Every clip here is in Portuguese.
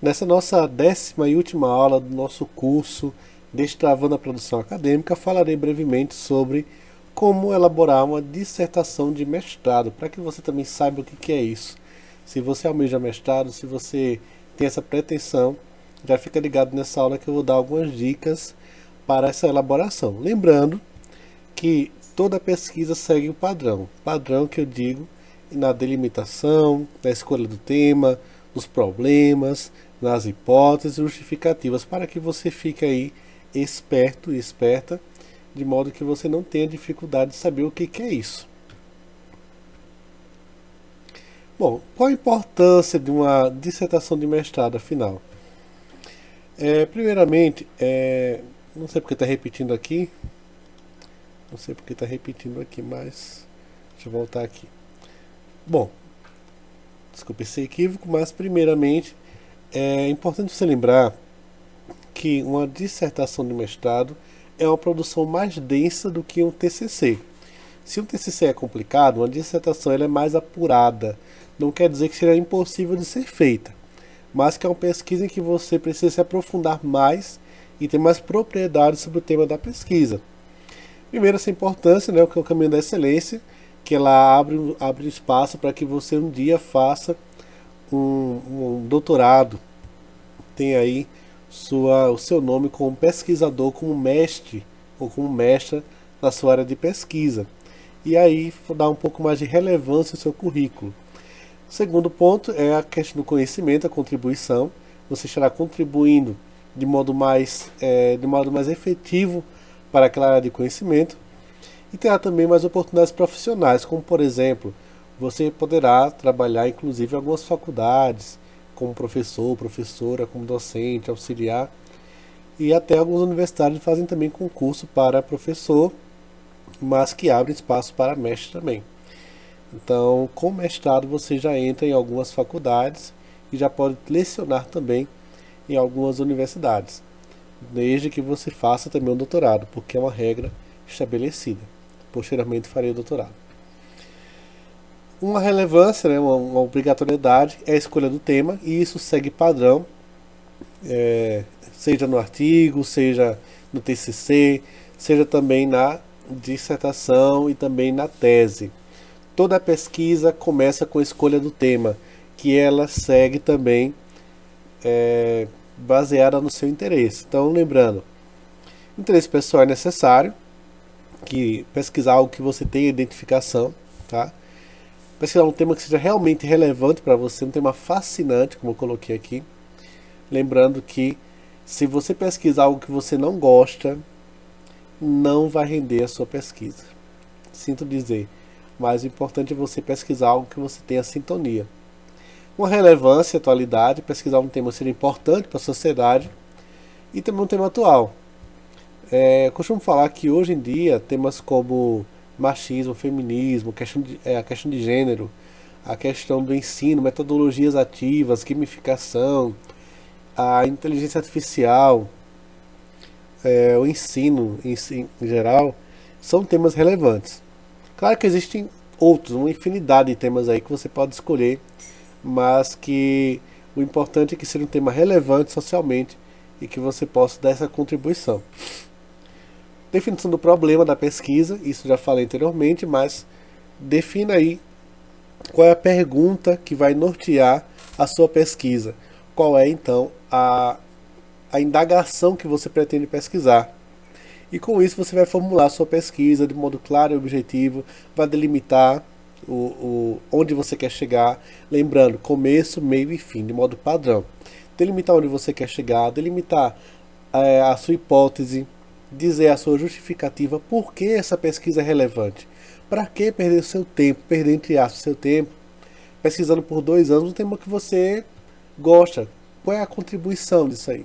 Nessa nossa 10ª e última aula do nosso curso Destravando a Produção Acadêmica, falarei brevemente sobre como elaborar uma dissertação de mestrado, para que você também saiba o que é isso. Se você almeja mestrado, se você tem essa pretensão, já fica ligado nessa aula que eu vou dar algumas dicas para essa elaboração. Lembrando que toda pesquisa segue o padrão. Padrão que eu digo na delimitação, na escolha do tema, nos problemas, nas hipóteses justificativas, para que você fique aí esperto e esperta, de modo que você não tenha dificuldade de saber o que é isso. Bom, qual a importância de uma dissertação de mestrado, afinal? Primeiramente, não sei porque está repetindo aqui, mas deixa eu voltar aqui. Bom, desculpe esse equívoco, mas primeiramente é importante você lembrar que uma dissertação de mestrado é uma produção mais densa do que um TCC. Se um TCC é complicado, uma dissertação ela é mais apurada. Não quer dizer que seja impossível de ser feita, mas que é uma pesquisa em que você precisa se aprofundar mais e ter mais propriedade sobre o tema da pesquisa. Primeiro, essa importância, né, que é o caminho da excelência, que ela abre espaço para que você um dia faça um doutorado, tenha aí o seu nome como pesquisador, como mestre ou como mestra na sua área de pesquisa. E aí dar um pouco mais de relevância ao seu currículo. Segundo ponto é a questão do conhecimento, a contribuição. Você estará contribuindo de modo mais efetivo para aquela área de conhecimento. E terá também mais oportunidades profissionais, como por exemplo, você poderá trabalhar inclusive em algumas faculdades, como professor, professora, como docente, auxiliar. E até algumas universidades fazem também concurso para professor, mas que abrem espaço para mestre também. Então, com mestrado você já entra em algumas faculdades e já pode lecionar também em algumas universidades, desde que você faça também um doutorado, porque é uma regra estabelecida. Posteriormente farei o doutorado. Uma relevância, né, uma obrigatoriedade é a escolha do tema, e isso segue padrão, seja no artigo, seja no TCC, seja também na dissertação e também na tese. Toda pesquisa começa com a escolha do tema, que ela segue também baseada no seu interesse. Então, lembrando, interesse pessoal é necessário, que pesquisar algo que você tenha identificação, tá? Pesquisar um tema que seja realmente relevante para você, um tema fascinante, como eu coloquei aqui. Lembrando que se você pesquisar algo que você não gosta, não vai render a sua pesquisa. Sinto dizer, mas o importante é você pesquisar algo que você tenha sintonia. Uma relevância, atualidade, pesquisar um tema que seja importante para a sociedade e também um tema atual. Eu costumo falar que hoje em dia temas como machismo, feminismo, a questão de gênero, a questão do ensino, metodologias ativas, gamificação, a inteligência artificial, o ensino em geral, são temas relevantes. Claro que existem outros, uma infinidade de temas aí que você pode escolher, mas que o importante é que seja um tema relevante socialmente e que você possa dar essa contribuição. Definição do problema da pesquisa, isso já falei anteriormente, mas defina aí qual é a pergunta que vai nortear a sua pesquisa. Qual é então a indagação que você pretende pesquisar. E com isso você vai formular a sua pesquisa de modo claro e objetivo, vai delimitar onde você quer chegar, lembrando começo, meio e fim, de modo padrão. Delimitar onde você quer chegar, delimitar a sua hipótese, dizer a sua justificativa, por que essa pesquisa é relevante. Para que perder seu tempo, perder entre aspas seu tempo, pesquisando por 2 anos um tema que você gosta? Qual é a contribuição disso aí?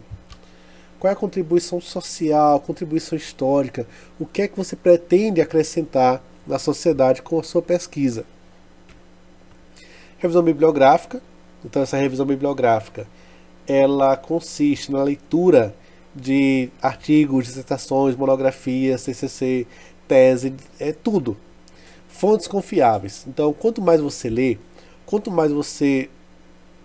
Qual é a contribuição social, contribuição histórica? O que é que você pretende acrescentar na sociedade com a sua pesquisa? Revisão bibliográfica. Então essa revisão bibliográfica, ela consiste na leitura de artigos, dissertações, monografias, TCC, tese, tudo. Fontes confiáveis. Então, quanto mais você lê, quanto mais você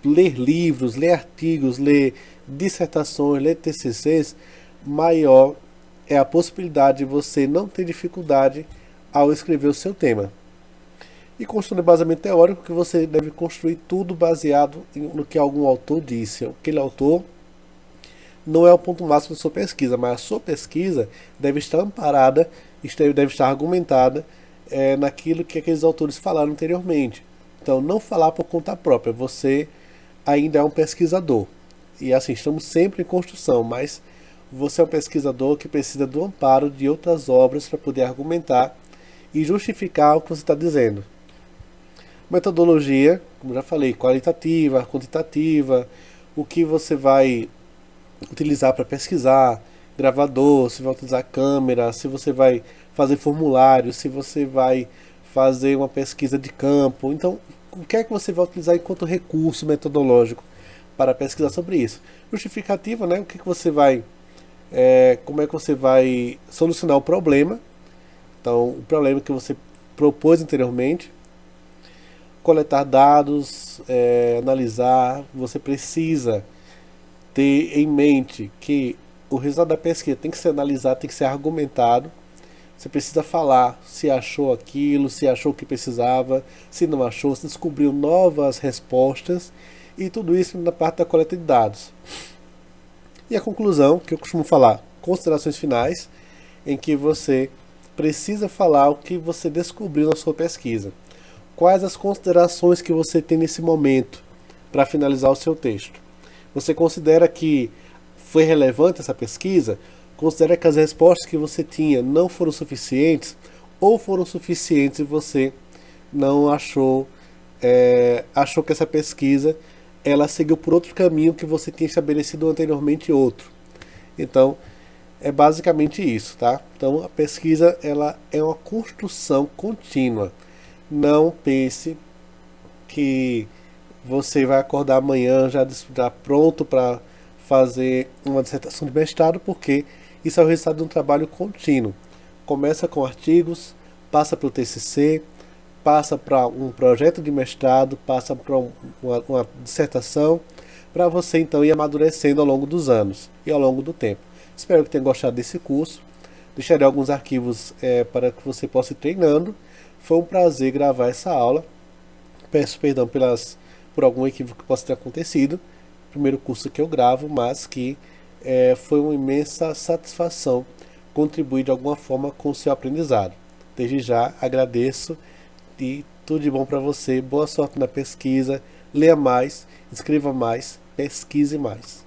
ler livros, ler artigos, ler dissertações, ler TCCs, maior é a possibilidade de você não ter dificuldade ao escrever o seu tema. E construir embasamento teórico, que você deve construir tudo baseado no que algum autor disse. Aquele autor não é o ponto máximo da sua pesquisa, mas a sua pesquisa deve estar amparada, deve estar argumentada naquilo que aqueles autores falaram anteriormente. Então, não falar por conta própria, você ainda é um pesquisador. E assim, estamos sempre em construção, mas você é um pesquisador que precisa do amparo de outras obras para poder argumentar e justificar o que você está dizendo. Metodologia, como já falei, qualitativa, quantitativa, o que você vai utilizar para pesquisar, gravador, se vai utilizar câmera, se você vai fazer formulário, se você vai fazer uma pesquisa de campo. Então, o que é que você vai utilizar enquanto recurso metodológico para pesquisar sobre isso? Justificativa, né? O que você vai, como é que você vai solucionar o problema? Então, o problema que você propôs anteriormente. Coletar dados, analisar, você precisa ter em mente que o resultado da pesquisa tem que ser analisado, tem que ser argumentado. Você precisa falar se achou aquilo, se achou o que precisava, se não achou, se descobriu novas respostas, e tudo isso na parte da coleta de dados. E a conclusão, que eu costumo falar, considerações finais, em que você precisa falar o que você descobriu na sua pesquisa. Quais as considerações que você tem nesse momento para finalizar o seu texto? Você considera que foi relevante essa pesquisa? Considera que as respostas que você tinha não foram suficientes? Ou foram suficientes e você não achou, achou que essa pesquisa ela seguiu por outro caminho que você tinha estabelecido anteriormente outro? Então, é basicamente isso, tá? Então, a pesquisa ela é uma construção contínua. Não pense que você vai acordar amanhã já pronto para fazer uma dissertação de mestrado, porque isso é o resultado de um trabalho contínuo. Começa com artigos, passa para o TCC, passa para um projeto de mestrado, passa para uma dissertação, para você então ir amadurecendo ao longo dos anos e ao longo do tempo. Espero que tenha gostado desse curso. Deixarei alguns arquivos para que você possa ir treinando. Foi um prazer gravar essa aula. Peço perdão por algum equívoco que possa ter acontecido. Primeiro curso que eu gravo, mas que foi uma imensa satisfação contribuir de alguma forma com o seu aprendizado. Desde já agradeço e tudo de bom para você. Boa sorte na pesquisa. Leia mais, escreva mais, pesquise mais.